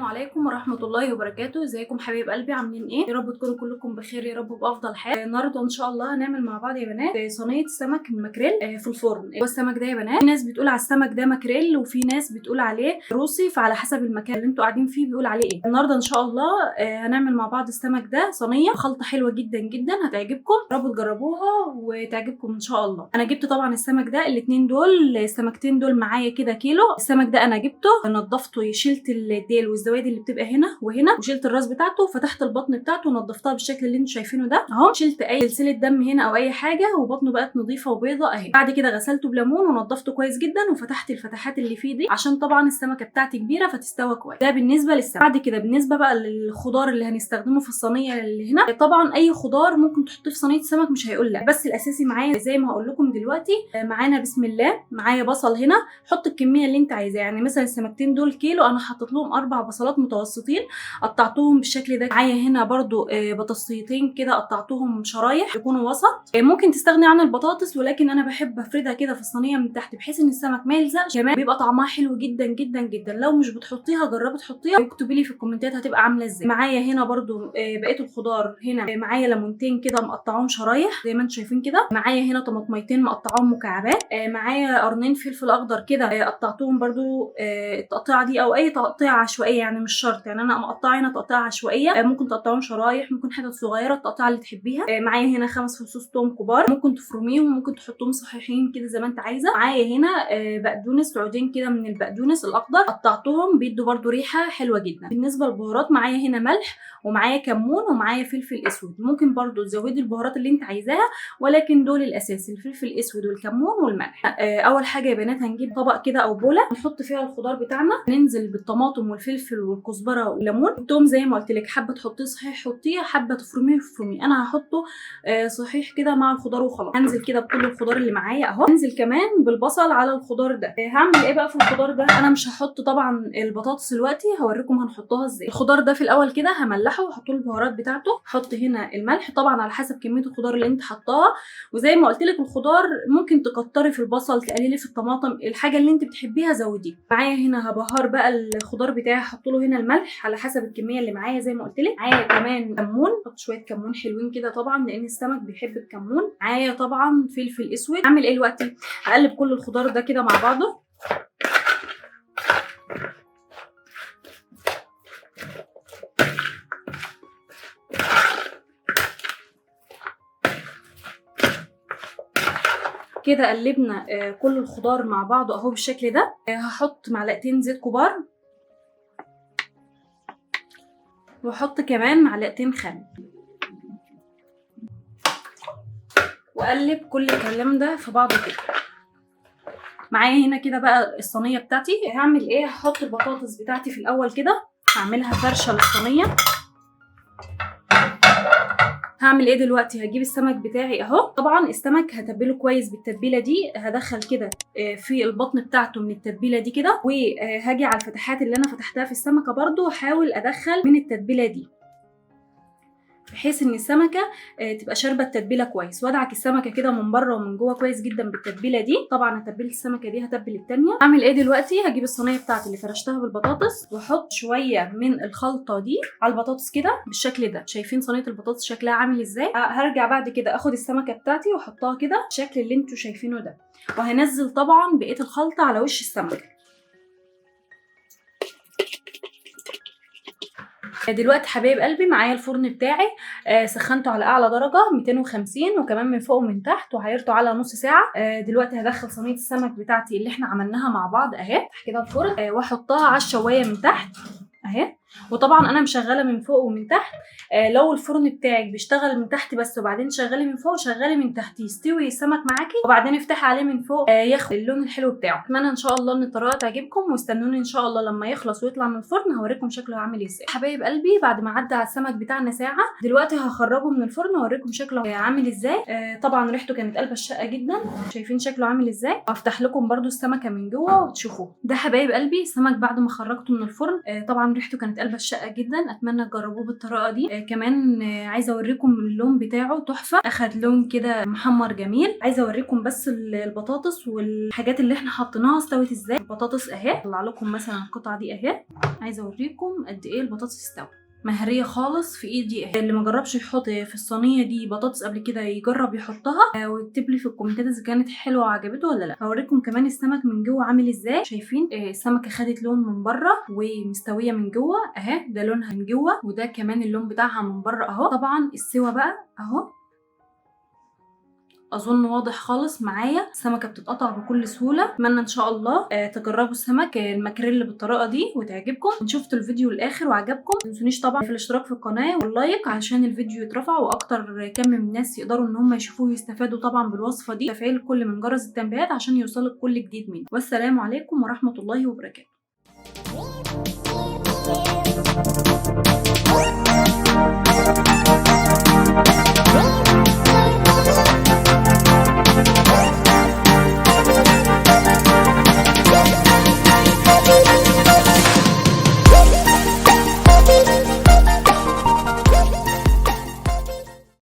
السلام عليكم ورحمه الله وبركاته. ازيكم حبايب قلبي، عاملين ايه؟ يا رب تكونوا كلكم بخير، يا رب بافضل حال. النهارده ان شاء الله هنعمل مع بعض يا بنات صينيه سمك الماكريل في الفرن. السمك ده يا بنات في ناس بتقول على السمك ده ماكريل وفي ناس بتقول عليه روسي، فعلى حسب المكان اللي انتوا قاعدين فيه بيقول عليه ايه. النهارده ان شاء الله هنعمل مع بعض السمك ده صينيه خلطه حلوه جدا جدا هتعجبكم، يا رب تجربوها وتعجبكم ان شاء الله. انا جبت طبعا السمك ده، الاثنين دول السمكتين دول معايا كده كيلو. السمك ده انا جبته نضفته، شلت الديل والزوادي اللي بتبقى هنا وهنا، وشلت الراس بتاعته وفتحت البطن بتاعته ونضفتها بالشكل اللي انتوا شايفينه ده اهو. شلت اي سلسله دم هنا او اي حاجه، وبطنه بقت نظيفه وبيضه اهي. بعد كده غسلته بليمون ونضفته كويس جدا وفتحت الفتحات اللي فيه دي عشان طبعا السمكه بتاعتي كبيره فتستوى كويس. ده بالنسبه للسمك. بعد كده بالنسبه بقى للخضار اللي هنستخدمه في الصينيه اللي هنا، طبعا اي خضار ممكن تحطيه في صينيه سمك مش هيقول لا، بس الاساسي معايا زي ما هقول لكم دلوقتي. معانا بسم الله، معايا بصل هنا. حط الكميه اللي انت عايزاها، يعني مثلا السمكتين دول كيلو، انا حطيت لهم 4 بصلات متوسطين قطعتهم بالشكل ده. معايا هنا برضو بطاطسيتين كده قطعتهم شرايح يكونوا وسط. ممكن تستغني عن البطاطس، ولكن انا بحب افردها كده في الصينيه من تحت بحيث ان السمك ما يلزقش، كمان بيبقى طعمها حلو جدا جدا جدا. لو مش بتحطيها جربي تحطيها واكتبي لي في الكومنتات هتبقى عامله ازاي. معايا هنا برضو بقيه الخضار هنا. معايا ليمونتين كده مقطعهم شرايح زي ما انتم شايفين كده. معايا هنا طماطميتين مقطعهم مكعبات. معايا قرنين فلفل اخضر كده قطعتهم برضو التقطيعه دي او اي تقطيعه عشوائيه، يعني مش شرط، يعني انا مقطعه هنا تقطيعه عشوائيه. ممكن تقطعهم شرايح، ممكن حتت صغيره، التقطيعه اللي تحبيها. معايا هنا 5 فصوص توم كبار، ممكن تفرميهم وممكن تحطهم صحيحين كده زي ما انت عايزه. معايا هنا بقدونس، عودين كده من البقدونس الاخضر قطعتهم، بيدوا برضو ريحه حلوه جدا. بالنسبه للبهارات معايا هنا ملح ومعايا كمون ومعايا فلفل اسود. ممكن برضو تزودي البهارات اللي انت عايزاها، ولكن دول الاساسي، الفلفل الاسود والكمون والملح. اول حاجه يا بنات هنجيب طبق كده او بوله نحط فيها الخضار بتاعنا. ننزل بالطماطم والفلفل والكزبره والليمون. التوم زي ما قلت لك، حابه تحطيه صحيح حطيه، حابه تفرميه افرميه. انا هحطه صحيح كده مع الخضار وخلاص. هنزل كده بكل الخضار اللي معايا اهو. هنزل كمان بالبصل على الخضار ده. هعمل ايه بقى في الخضار ده؟ انا مش هحط طبعا البطاطس دلوقتي، هوريكم هنحطها ازاي. الخضار ده في الاول كده هملحه واحط له البهارات بتاعته. حط هنا الملح طبعا على حسب كميه الخضار اللي انت حطاها، وزي ما قلت لك الخضار ممكن تكتري في البصل، تقللي في الطماطم، الحاجه اللي انت بتحبيها زوديها. معايا هنا هبهر بقى الخضار بتاعي، هحط له هنا الملح على حسب الكميه اللي معايا زي ما قلت لك. معايا كمان كمون، حط شويه كمون حلوين كده طبعا لان السمك بيحب الكمون. معايا طبعا فلفل اسود. هعمل ايه دلوقتي؟ هقلب كل الخضار ده كده مع بعضه. كده قلبنا كل الخضار مع بعضه اهو بالشكل ده. هحط معلقتين زيت كبار، واحط كمان معلقتين خل، واقلب كل الكلام ده في بعضه كده. معايا هنا كده بقى الصينيه بتاعتي. هعمل ايه؟ هحط البطاطس بتاعتي في الاول كده، هعملها فرشه للصينيه. هعمل ايه دلوقتي؟ هجيب السمك بتاعي اهو. طبعا السمك هتبله كويس بالتتبيله دي، هدخل كده في البطن بتاعته من التتبيله دي كده، وهاجي على الفتحات اللي انا فتحتها في السمكه برضو احاول ادخل من التتبيله دي بحيث ان السمكه تبقى شاربه التتبيله كويس، وادعك السمكه كده من بره ومن جوه كويس جدا بالتتبيله دي. طبعا هتبل السمكه دي هتبل التانيه. اعمل ايه دلوقتي؟ هجيب الصينيه بتاعتي اللي فرشتها بالبطاطس واحط شويه من الخلطه دي على البطاطس كده بالشكل ده. شايفين صينيه البطاطس شكلها عامل ازاي؟ هرجع بعد كده اخد السمكه بتاعتي واحطها كده بالشكل اللي انتوا شايفينه ده، وهنزل طبعا بقيه الخلطه على وش السمكه. دلوقتي حبايب قلبي معايا الفرن بتاعي سخنته على اعلى درجه 250، وكمان من فوق ومن تحت، وهيرته على نص ساعه. دلوقتي هدخل صينيه السمك بتاعتي اللي احنا عملناها مع بعض اهي كده الفرن، واحطها على الشوايه من تحت اهي. وطبعا انا مشغله من فوق ومن تحت. لو الفرن بتاعك بيشتغل من تحت بس وبعدين شغلي من فوق، شغلي من تحت يستوي السمك معاكي، وبعدين افتحي عليه من فوق ياخد اللون الحلو بتاعه. اتمنى ان شاء الله ان الطريقه تعجبكم، واستنوني ان شاء الله لما يخلص ويطلع من الفرن هوريكم شكله عامل ازاي. حبايب قلبي بعد ما عدى على السمك بتاعنا ساعه، دلوقتي هخرجه من الفرن واوريكم شكله عامل ازاي. طبعا ريحته كانت قلبه الشقه جدا، شايفين شكله عامل ازاي. هفتح لكم برده السمكه من جوه وتشوفوه. ده حبايب قلبي السمك بعد ما خرجته من الفرن. طبعا ريحته كانت قلب الشقه جدا. اتمنى تجربوه بالطريقه دي. كمان عايزه اوريكم اللون بتاعه تحفه، اخد لون كده محمر جميل. عايزه اوريكم بس البطاطس والحاجات اللي احنا حطيناها استوت ازاي. البطاطس اهي، اطلع لكم مثلا القطعه دي اهي. عايزه اوريكم قد ايه البطاطس استوت، مهريه خالص في ايدي اهي. اللي ما جربش يحط في الصينيه دي بطاطس قبل كده يجرب يحطها ويكتب لي في الكومنتات اذا كانت حلوه وعجبته ولا لا. هوريكم كمان السمك من جوه عامل ازاي. شايفين السمكه خدت لون من بره ومستويه من جوه اهي. ده لونها من جوه، وده كمان اللون بتاعها من بره اهو. طبعا السوا بقى اهو، اظن واضح خالص معايا. السمكه بتتقطع بكل سهوله. اتمنى ان شاء الله تجربوا السمك الماكريل بالطريقه دي وتعجبكم. ان شفتوا الفيديو للاخر وعجبكم ما تنسونيش طبعا في الاشتراك في القناه واللايك علشان الفيديو يترفع واكتر كم من الناس يقدروا ان هم يشوفوه ويستفادوا طبعا بالوصفه دي. تفعيل كل من جرس التنبيهات عشان يوصلك كل جديد مني. والسلام عليكم ورحمه الله وبركاته.